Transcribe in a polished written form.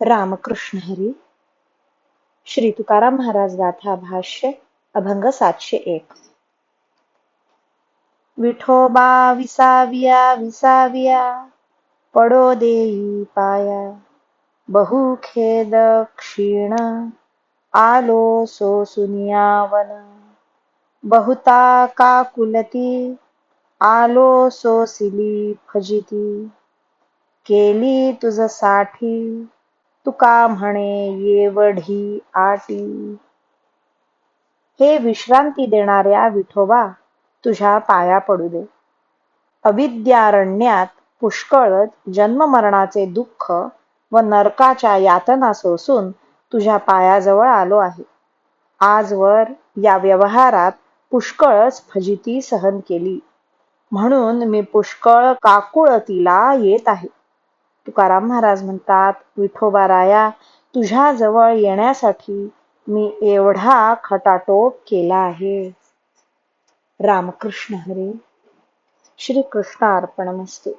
रामकृष्ण हरी. श्री तुकाराम महाराज गाथा भाष्य अभंग 701. विठोबा विसाविया विसाविया पडो देई पाया, बहुखेद क्षीण आलो सोसुनियावन, बहुता काकुलती आलो सोसिली फजिती, केली तुझसाठी तुका म्हणे येवढी आटी. हे विश्रांती देणाऱ्या विठोबा, तुझ्या पाया पडू दे. अविद्यारण्यात पुष्कळ जन्ममरणाचे दुःख व नरकाच्या यातना सोसून तुझ्या पायाजवळ आलो आहे. आजवर या व्यवहारात पुष्कळच फजिती सहन केली, म्हणून मी पुष्कळ काकुळतीला येत आहे. तुकाराम महाराज म्हणतात, विठोबाराया, तुझ्या जवळ येण्यासाठी मी एवढा खटाटोप केला आहे. रामकृष्ण हरी. श्री कृष्ण अर्पणमस्तु.